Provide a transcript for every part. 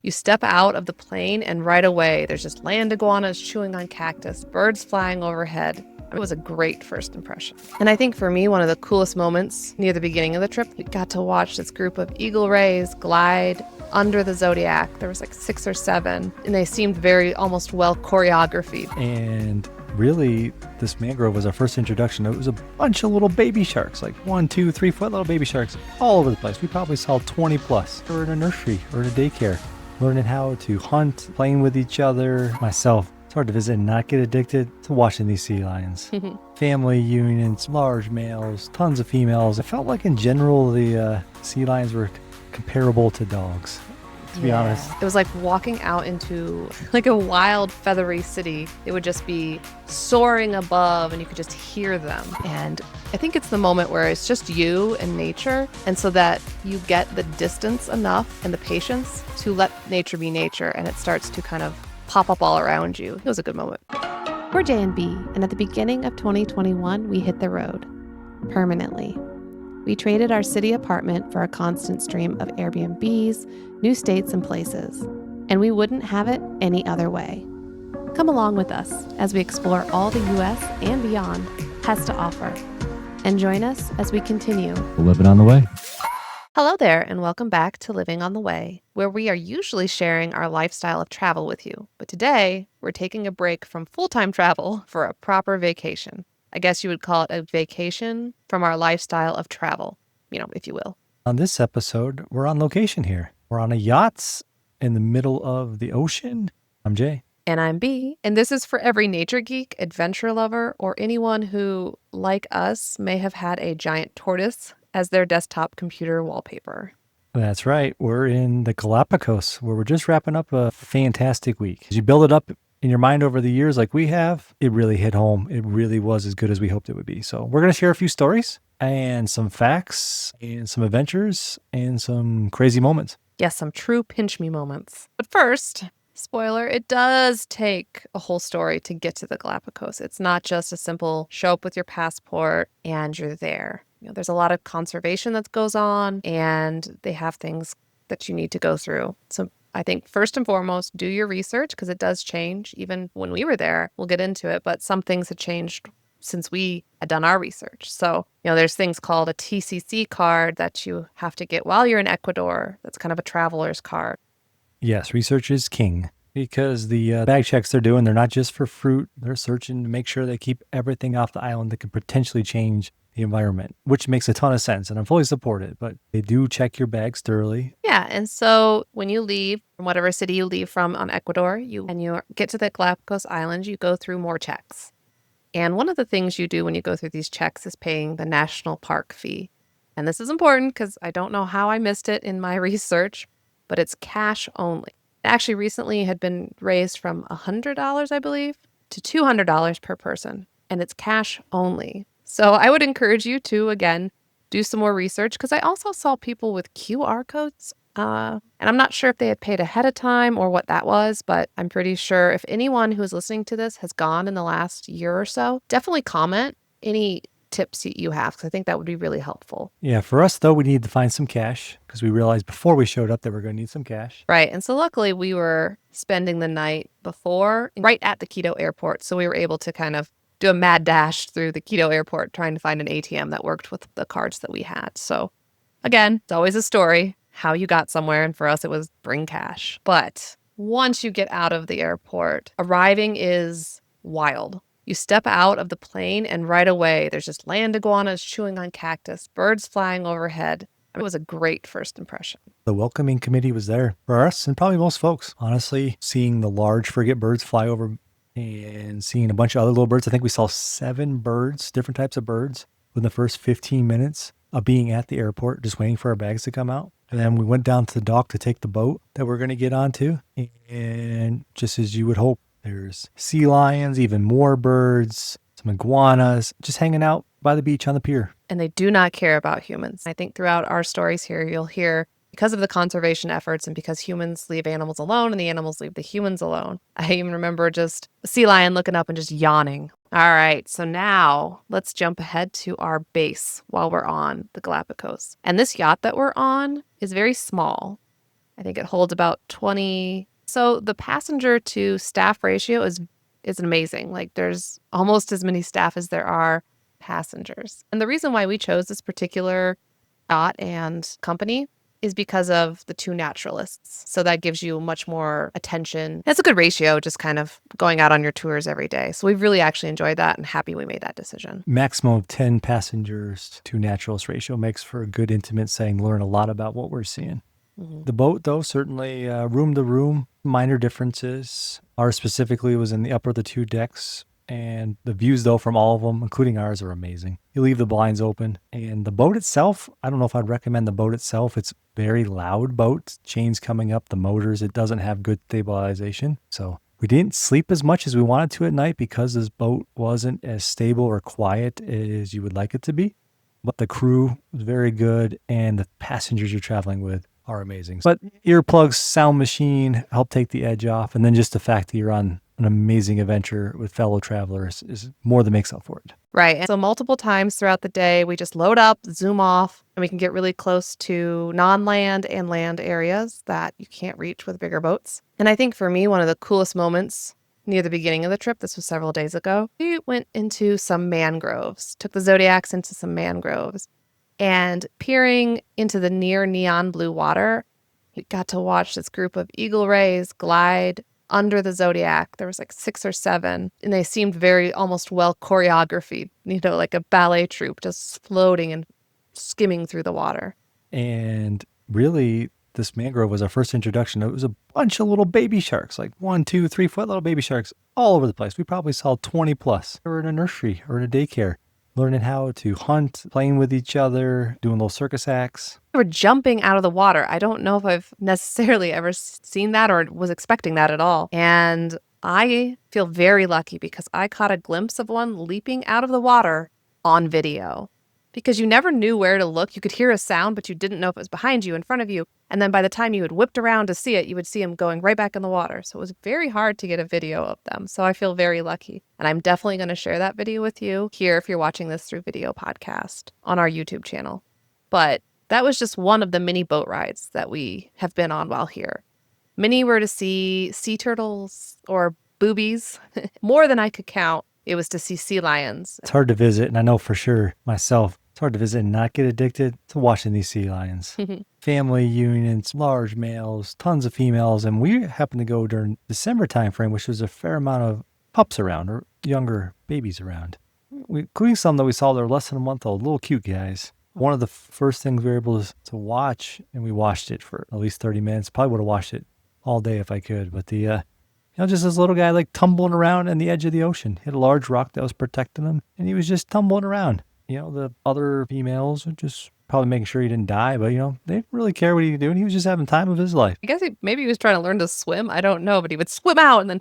You step out of the plane and right away there's just land iguanas chewing on cactus, birds flying overhead. It was a great first impression. And I think for me, one of the coolest moments near the beginning of the trip, we got to watch this group of eagle rays glide under the zodiac. There was like 6 or 7, and they seemed very almost well choreographed. And really, this mangrove was our first introduction. It was a bunch of little baby sharks, like 1, 2, 3 foot little baby sharks all over the place. We probably saw 20 plus. We're in a nursery or in a daycare, learning how to hunt, playing with each other. Myself, it's hard to visit and not get addicted to watching these sea lions. Family unions, large males, tons of females. It felt like in general the sea lions were comparable to dogs, to be honest. It was like walking out into like a wild feathery city. It would just be soaring above and you could just hear them. And I think it's the moment where it's just you and nature, and so that you get the distance enough and the patience to let nature be nature, and it starts to kind of pop up all around you. It was a good moment. We're Jay and Bea, and at the beginning of 2021, we hit the road permanently. We traded our city apartment for a constant stream of Airbnbs, new states, and places, and we wouldn't have it any other way. Come along with us as we explore all the U.S. and beyond has to offer, and join us as we continue Living on the way. Hello there, and welcome back to Living on the Way, where we are usually sharing our lifestyle of travel with you. But today, we're taking a break from full-time travel for a proper vacation. I guess you would call it a vacation from our lifestyle of travel, if you will. On this episode, we're on location here. We're on a yacht in the middle of the ocean. I'm Jay. And I'm Bea, and this is for every nature geek, adventure lover, or anyone who, like us, may have had a giant tortoise as their desktop computer wallpaper. That's right. We're in the Galapagos, where we're just wrapping up a fantastic week. As you build it up in your mind over the years like we have, it really hit home. It really was as good as we hoped it would be. So we're going to share a few stories and some facts and some adventures and some crazy moments. Yes, some true pinch me moments. But first, spoiler, it does take a whole story to get to the Galapagos. It's not just a simple show up with your passport and you're there. There's a lot of conservation that goes on, and they have things that you need to go through. So I think first and foremost, do your research, because it does change. Even when we were there, we'll get into it, but some things have changed since we had done our research. So, there's things called a TCC card that you have to get while you're in Ecuador. That's kind of a traveler's card. Yes, research is king, because the bag checks they're doing, they're not just for fruit. They're searching to make sure they keep everything off the island that could potentially change the environment, which makes a ton of sense, and I'm fully support it, but they do check your bags thoroughly. Yeah, and so when you leave from whatever city you leave from on Ecuador, you get to the Galapagos Islands, you go through more checks. And one of the things you do when you go through these checks is paying the national park fee. And this is important because I don't know how I missed it in my research, but it's cash only. It actually recently had been raised from $100, I believe, to $200 per person, and it's cash only. So I would encourage you to, again, do some more research, because I also saw people with QR codes. And I'm not sure if they had paid ahead of time or what that was, but I'm pretty sure if anyone who's listening to this has gone in the last year or so, definitely comment any tips you have, because I think that would be really helpful. Yeah, for us, though, we need to find some cash, because we realized before we showed up that we're going to need some cash. Right. And so luckily we were spending the night before right at the Quito airport. So we were able to kind of do a mad dash through the Quito airport trying to find an ATM that worked with the cards that we had. So again, it's always a story how you got somewhere. And for us, it was bring cash. But once you get out of the airport, arriving is wild. You step out of the plane and right away, there's just land iguanas chewing on cactus, birds flying overhead. It was a great first impression. The welcoming committee was there for us and probably most folks. Honestly, seeing the large frigate birds fly over and seeing a bunch of other little birds. I think we saw 7 birds, different types of birds, within the first 15 minutes of being at the airport, just waiting for our bags to come out. And then we went down to the dock to take the boat that we're going to get onto. And just as you would hope, there's sea lions, even more birds, some iguanas, just hanging out by the beach on the pier. And they do not care about humans. I think throughout our stories here, you'll hear, because of the conservation efforts and because humans leave animals alone and the animals leave the humans alone. I even remember just a sea lion looking up and just yawning. All right, so now let's jump ahead to our base while we're on the Galapagos. And this yacht that we're on is very small. I think it holds about 20. So the passenger to staff ratio is amazing. Like there's almost as many staff as there are passengers. And the reason why we chose this particular yacht and company is because of the two naturalists. So that gives you much more attention. It's a good ratio, just kind of going out on your tours every day. So we've really actually enjoyed that and happy we made that decision. Maximum of 10 passengers to naturalist ratio makes for a good intimate setting. Learn a lot about what we're seeing. The boat, though, certainly room to room, minor differences. Ours specifically was in the upper of the two decks. And the views, though, from all of them, including ours, are amazing. You leave the blinds open. And the boat itself, I don't know if I'd recommend the boat itself. It's very loud boat, chains coming up, the motors. It doesn't have good stabilization. So we didn't sleep as much as we wanted to at night because this boat wasn't as stable or quiet as you would like it to be. But the crew was very good, and the passengers you're traveling with are amazing. But earplugs, sound machine help take the edge off. And then just the fact that you're on an amazing adventure with fellow travelers is more than makes up for it. Right. And so multiple times throughout the day, we just load up, zoom off, and we can get really close to non-land and land areas that you can't reach with bigger boats. And I think for me, one of the coolest moments near the beginning of the trip, this was several days ago, we went into some mangroves, took the Zodiacs into some mangroves. And peering into the near neon blue water, we got to watch this group of eagle rays glide under the Zodiac. There was like 6 or 7, and they seemed very almost well choreographed, like a ballet troupe just floating and skimming through the water. And really, this mangrove was our first introduction. It was a bunch of little baby sharks, like 1, 2, 3 foot little baby sharks all over the place. We probably saw 20 plus. We were in a nursery or in a daycare, learning how to hunt, playing with each other, doing little circus acts. They were jumping out of the water. I don't know if I've necessarily ever seen that or was expecting that at all. And I feel very lucky because I caught a glimpse of one leaping out of the water on video. Because you never knew where to look. You could hear a sound, but you didn't know if it was behind you, in front of you. And then by the time you had whipped around to see it, you would see them going right back in the water. So it was very hard to get a video of them. So I feel very lucky. And I'm definitely going to share that video with you here if you're watching this through video podcast on our YouTube channel. But that was just one of the mini boat rides that we have been on while here. Many were to see sea turtles or boobies. More than I could count. It was to see sea lions. It's hard to visit, and I know for sure myself, it's hard to visit and not get addicted to watching these sea lions. Family unions, large males, tons of females, and we happened to go during December timeframe, which was a fair amount of pups around or younger babies around. Including some that we saw that were less than a month old, little cute guys. One of the first things we were able to watch, and we watched it for at least 30 minutes. Probably would have watched it all day if I could, but just this little guy like tumbling around on the edge of the ocean. He had a large rock that was protecting him, and he was just tumbling around. The other females were just probably making sure he didn't die, but, they didn't really care what he was doing. He was just having time of his life. I guess maybe he was trying to learn to swim. I don't know, but he would swim out and then,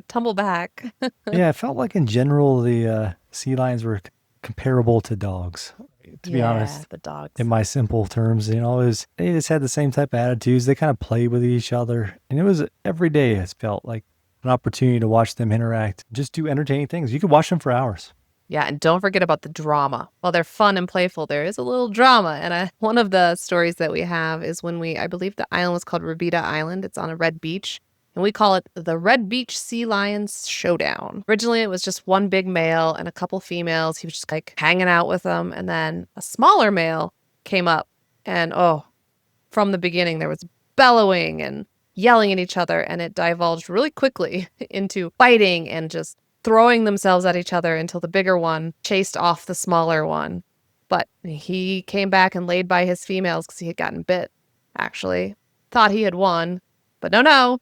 tumble back. Yeah, it felt like in general the sea lions were comparable to dogs. To be honest, the dogs. In my simple terms, they just had the same type of attitudes. They kind of played with each other, and it was every day. It felt like an opportunity to watch them interact, just do entertaining things. You could watch them for hours. Yeah, and don't forget about the drama. While they're fun and playful, there is a little drama. And one of the stories that we have is when I believe the island was called Rabida Island. It's on a red beach. And we call it the Red Beach Sea Lions Showdown. Originally, it was just one big male and a couple females. He was just like hanging out with them. And then a smaller male came up. And from the beginning, there was bellowing and yelling at each other. And it divulged really quickly into fighting and just throwing themselves at each other until the bigger one chased off the smaller one. But he came back and laid by his females because he had gotten bit, actually. Thought he had won. But no.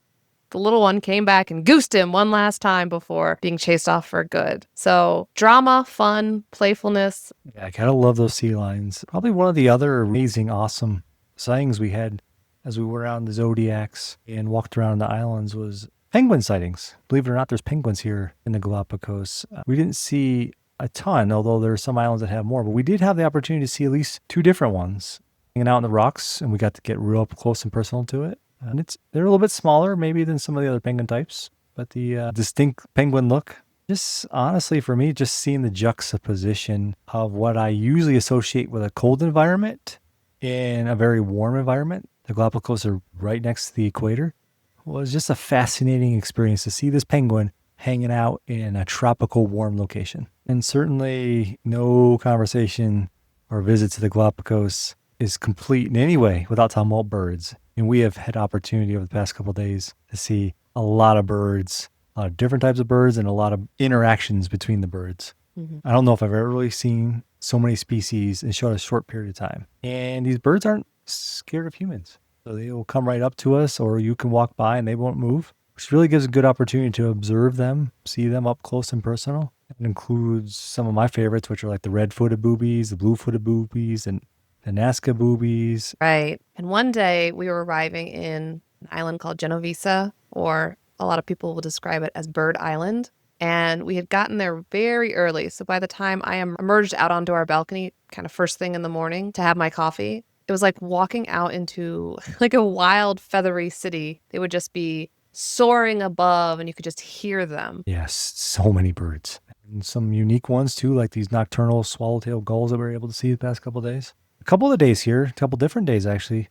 The little one came back and goosed him one last time before being chased off for good. So drama, fun, playfulness. Yeah, I gotta love those sea lions. Probably one of the other amazing, awesome sightings we had as we were out in the Zodiacs and walked around the islands was penguin sightings. Believe it or not, there's penguins here in the Galapagos. We didn't see a ton, although there are some islands that have more, but we did have the opportunity to see at least 2 different ones hanging out in the rocks, and we got to get real up close and personal to it. And they're a little bit smaller maybe than some of the other penguin types, but the distinct penguin look, just honestly for me, just seeing the juxtaposition of what I usually associate with a cold environment in a very warm environment, The Galapagos are right next to the equator. Well, it was just a fascinating experience to see this penguin hanging out in a tropical warm location. And certainly no conversation or visit to the Galapagos is complete in any way without talking about birds. And we have had opportunity over the past couple of days to see a lot of birds, a lot of different types of birds, and a lot of interactions between the birds. I don't know if I've ever really seen so many species in a short period of time. And these birds aren't scared of humans. So they will come right up to us, or you can walk by and they won't move, which really gives a good opportunity to observe them, see them up close and personal. It includes some of my favorites, which are like the red-footed boobies, the blue-footed boobies, and the Nazca boobies. Right. And one day we were arriving in an island called Genovesa, or a lot of people will describe it as Bird Island. And we had gotten there very early. So by the time I emerged out onto our balcony, kind of first thing in the morning to have my coffee, it was like walking out into like a wild, feathery city. They would just be soaring above and you could just hear them. Yes, so many birds. And some unique ones too, like these nocturnal swallowtail gulls that we were able to see the past couple of days. A couple of days here, a couple different days actually,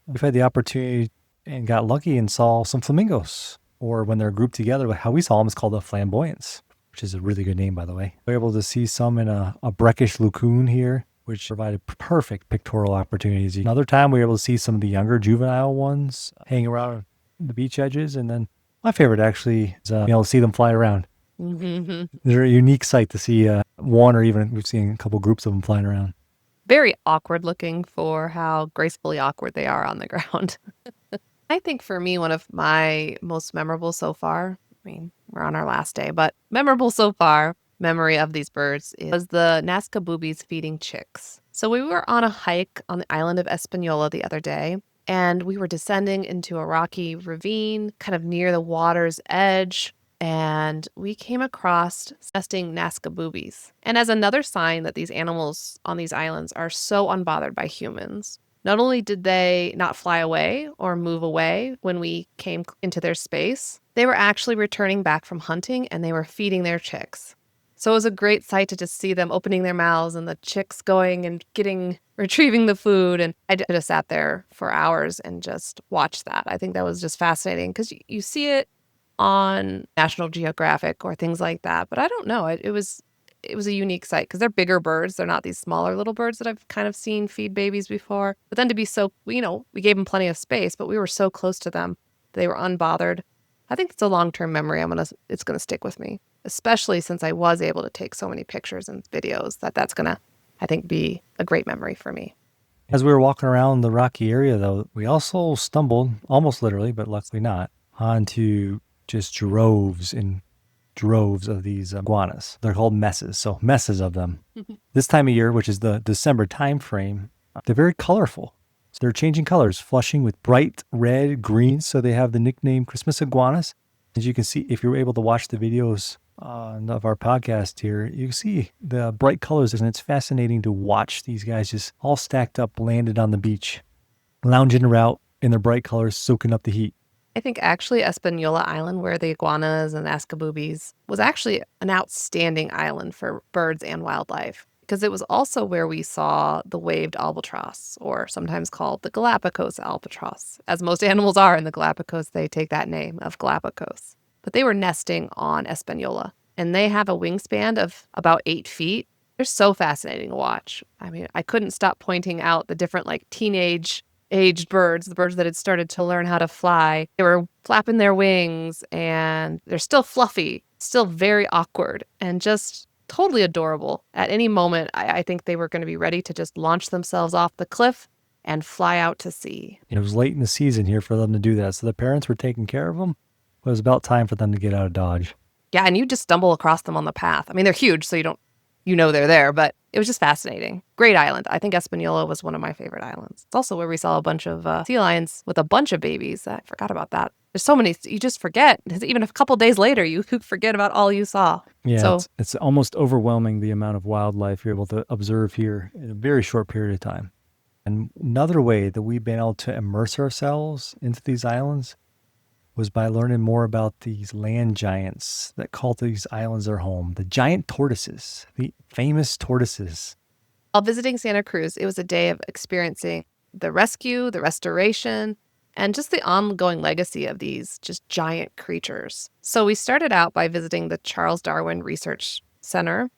we've had the opportunity and got lucky and saw some flamingos. Or when they're grouped together, how we saw them is called a flamboyance, which is a really good name, by the way. We were able to see some in a brackish lagoon here, which provided perfect pictorial opportunities. Another time, we were able to see some of the younger juvenile ones hanging around the beach edges. And then my favorite actually is being able to see them fly around. Mm-hmm. They're a unique sight to see one, or even we've seen a couple groups of them flying around. Very awkward looking for how gracefully awkward they are on the ground. I think for me, one of my most memorable so far, I mean, we're on our last day, but memorable so far memory of these birds was the Nazca boobies feeding chicks. So we were on a hike on the island of Espanola the other day, and we were descending into a rocky ravine kind of near the water's edge, and we came across nesting Nazca boobies. And as another sign that these animals on these islands are so unbothered by humans, not only did they not fly away or move away when we came into their space, they were actually returning back from hunting and they were feeding their chicks. So it was a great sight to just see them opening their mouths and the chicks going and retrieving the food. And I just sat there for hours and just watched that. I think that was just fascinating because you see it on National Geographic or things like that. But I don't know. It was a unique sight because they're bigger birds. They're not these smaller little birds that I've kind of seen feed babies before. But then to be so, we gave them plenty of space, but we were so close to them. They were unbothered. I think it's a long-term memory. It's going to stick with me, especially since I was able to take so many pictures and videos that's going to, I think, be a great memory for me. As we were walking around the rocky area, though, we also stumbled, almost literally, but luckily not, onto just droves and droves of these iguanas. They're called messes, so messes of them. This time of year, which is the December time frame, they're very colorful. So they're changing colors, flushing with bright red, green, so they have the nickname Christmas iguanas. As you can see, if you're able to watch the videos of our podcast here, you can see the bright colors, and it's fascinating to watch these guys just all stacked up, landed on the beach, lounging around in their bright colors, soaking up the heat. I think actually Espanola Island, where the iguanas and Nazca boobies, was actually an outstanding island for birds and wildlife because it was also where we saw the waved albatross, or sometimes called the Galapagos albatross. As most animals are in the Galapagos, they take that name of Galapagos. But they were nesting on Espanola, and they have a wingspan of about 8 feet. They're so fascinating to watch. I mean, I couldn't stop pointing out the different teenage-aged birds, the birds that had started to learn how to fly. They were flapping their wings, and they're still fluffy, still very awkward, and just totally adorable. At any moment, I think they were going to be ready to just launch themselves off the cliff and fly out to sea. It was late in the season here for them to do that, so the parents were taking care of them. It was about time for them to get out of Dodge. Yeah, and you just stumble across them on the path. I mean, they're huge, so they're there, but it was just fascinating. Great island. I think Espanola was one of my favorite islands. It's also where we saw a bunch of sea lions with a bunch of babies. I forgot about that. There's so many, you just forget. Even a couple days later, you forget about all you saw. Yeah, So it's almost overwhelming the amount of wildlife you're able to observe here in a very short period of time. And another way that we've been able to immerse ourselves into these islands was by learning more about these land giants that call these islands their home. The giant tortoises, the famous tortoises. while visiting Santa Cruz, it was a day of experiencing the rescue, the restoration, and just the ongoing legacy of these just giant creatures. So we started out by visiting the Charles Darwin Research Center.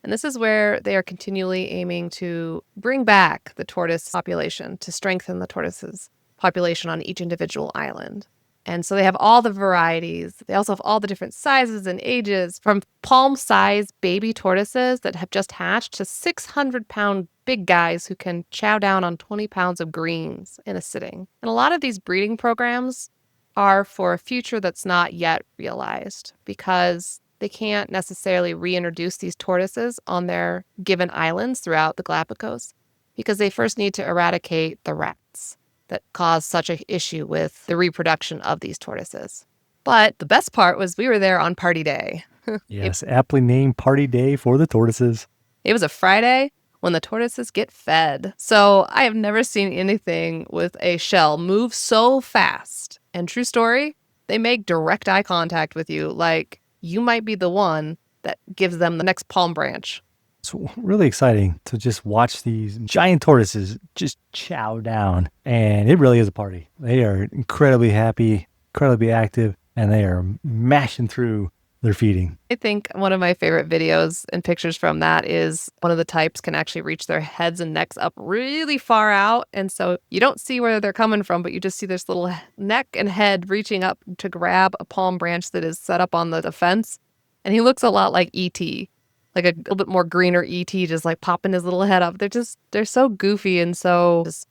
And this is where they are continually aiming to bring back the tortoise population, to strengthen the tortoises population on each individual island. And so they have all the varieties. They also have all the different sizes and ages, from palm-sized baby tortoises that have just hatched to 600-pound big guys who can chow down on 20 pounds of greens in a sitting. And a lot of these breeding programs are for a future that's not yet realized, because they can't necessarily reintroduce these tortoises on their given islands throughout the Galapagos, because they first need to eradicate the rats that cause such an issue with the reproduction of these tortoises. But the best part was we were there on party day. Yes, aptly named Party Day for the tortoises. It was a Friday when the tortoises get fed. So I have never seen anything with a shell move so fast. And true story, they make direct eye contact with you, like you might be the one that gives them the next palm branch. It's really exciting to just watch these giant tortoises just chow down. And it really is a party. They are incredibly happy, incredibly active, and they are mashing through their feeding. I think one of my favorite videos and pictures from that is one of the types can actually reach their heads and necks up really far out. And so you don't see where they're coming from, but you just see this little neck and head reaching up to grab a palm branch that is set up on the fence. And he looks a lot like E.T., like a little bit more greener E.T., just like popping his little head up. They're so goofy and so just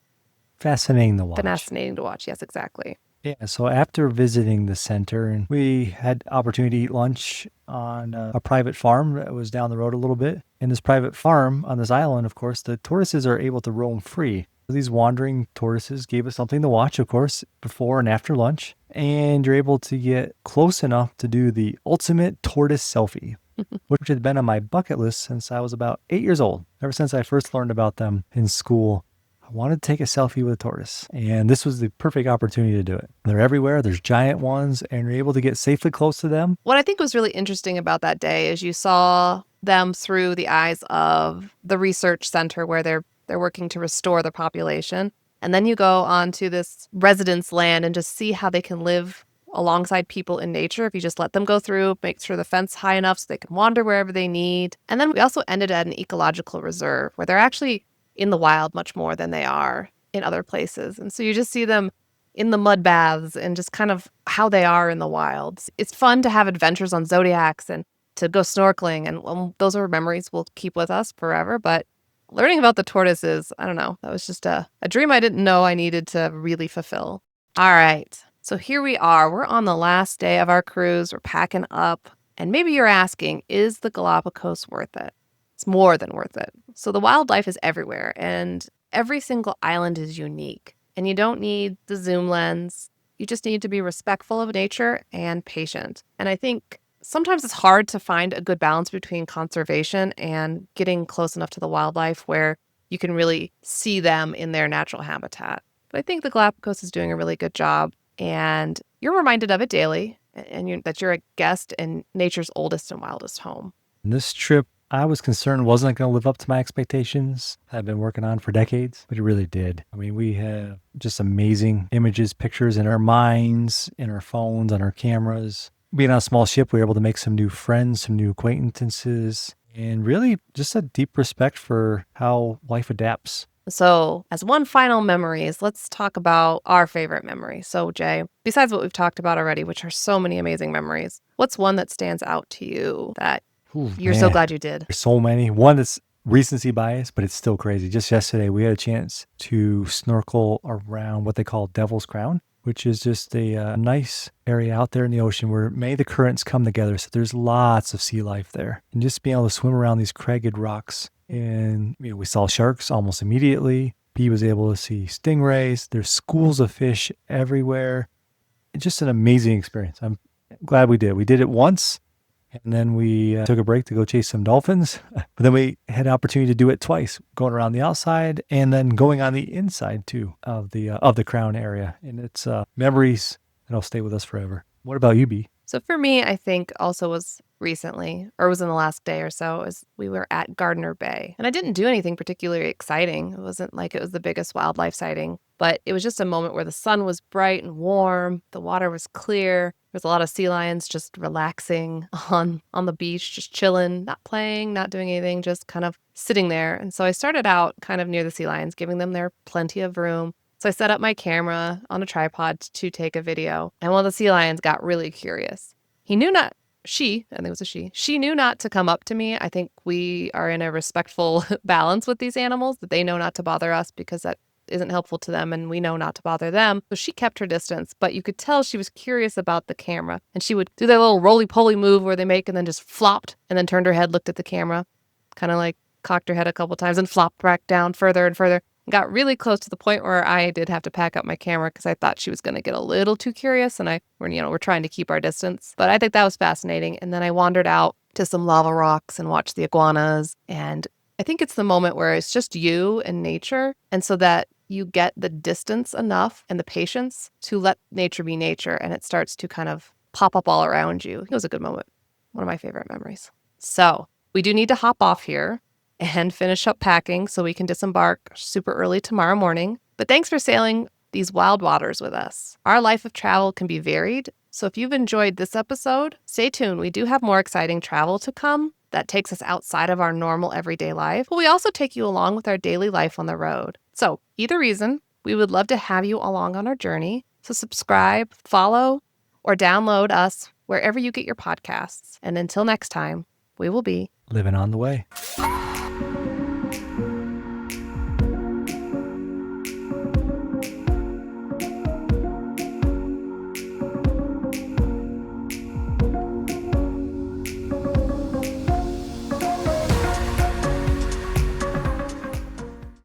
Fascinating to watch. fascinating to watch. Yes, exactly. Yeah, so after visiting the center, and we had opportunity to eat lunch on a private farm that was down the road a little bit. In this private farm on this island, of course, the tortoises are able to roam free. These wandering tortoises gave us something to watch, of course, before and after lunch. And you're able to get close enough to do the ultimate tortoise selfie, which had been on my bucket list since I was about 8 years old. Ever since I first learned about them in school, I wanted to take a selfie with a tortoise, and this was the perfect opportunity to do it. They're everywhere. There's giant ones, and you're able to get safely close to them. What I think was really interesting about that day is you saw them through the eyes of the research center where they're working to restore the population. And then you go onto this residence land and just see how they can live alongside people in nature if you just let them go through, make sure the fence high enough so they can wander wherever they need. And then we also ended at an ecological reserve where they're actually in the wild much more than they are in other places. And so you just see them in the mud baths and just kind of how they are in the wild. It's fun to have adventures on Zodiacs and to go snorkeling. And those are memories we'll keep with us forever. But learning about the tortoises, I don't know, that was just a dream I didn't know I needed to really fulfill. All right. So here we are. We're on the last day of our cruise. We're packing up. And maybe you're asking, is the Galapagos worth it? It's more than worth it. So the wildlife is everywhere, and every single island is unique. And you don't need the zoom lens. You just need to be respectful of nature and patient. And I think sometimes it's hard to find a good balance between conservation and getting close enough to the wildlife where you can really see them in their natural habitat. But I think the Galapagos is doing a really good job, and you're reminded of it daily, and that you're a guest in nature's oldest and wildest home. And this trip, I was concerned wasn't going to live up to my expectations I've been working on for decades, but it really did. I mean, we have just amazing images, pictures in our minds, in our phones, on our cameras. Being on a small ship, we were able to make some new friends, some new acquaintances, and really just a deep respect for how life adapts. So as one final memories, let's talk about our favorite memory. So Jay, besides what we've talked about already, which are so many amazing memories, what's one that stands out to you that you're so glad you did? There's so many. One that's recency bias, but it's still crazy. Just yesterday, we had a chance to snorkel around what they call Devil's Crown, which is just a nice area out there in the ocean where many of the currents come together. So there's lots of sea life there. And just being able to swim around these cragged rocks. And we saw sharks almost immediately. Bea was able to see stingrays. There's schools of fish everywhere. It's just an amazing experience. I'm glad we did. We did it once. And then we took a break to go chase some dolphins. But then we had an opportunity to do it twice, going around the outside and then going on the inside too of the crown area. And it's memories that'll stay with us forever. What about you, Bea? So for me, I think also was recently, or it was in the last day or so, as we were at Gardner Bay. And I didn't do anything particularly exciting. It wasn't like it was the biggest wildlife sighting, but it was just a moment where the sun was bright and warm, the water was clear. There's a lot of sea lions just relaxing on the beach, just chilling, not playing, not doing anything, just kind of sitting there. And so I started out kind of near the sea lions, giving them their plenty of room. So I set up my camera on a tripod to take a video. And one of the sea lions got really curious. He knew not, she, I think it was a she knew not to come up to me. I think we are in a respectful balance with these animals, that they know not to bother us because that isn't helpful to them and we know not to bother them. So she kept her distance, but you could tell she was curious about the camera, and she would do that little roly-poly move where they make and then just flopped and then turned her head, looked at the camera, kind of like cocked her head a couple times and flopped back down further and further. Got really close to the point where I did have to pack up my camera because I thought she was going to get a little too curious, and we're trying to keep our distance. But I think that was fascinating. And then I wandered out to some lava rocks and watched the iguanas. And I think it's the moment where it's just you and nature. And so that you get the distance enough and the patience to let nature be nature, and it starts to kind of pop up all around you. It was a good moment. One of my favorite memories. So we do need to hop off here and finish up packing so we can disembark super early tomorrow morning. But thanks for sailing these wild waters with us. Our life of travel can be varied, so if you've enjoyed this episode, stay tuned. We do have more exciting travel to come that takes us outside of our normal everyday life, but we also take you along with our daily life on the road. So either reason, we would love to have you along on our journey. So subscribe, follow, or download us wherever you get your podcasts. And until next time, we will be Living on the way.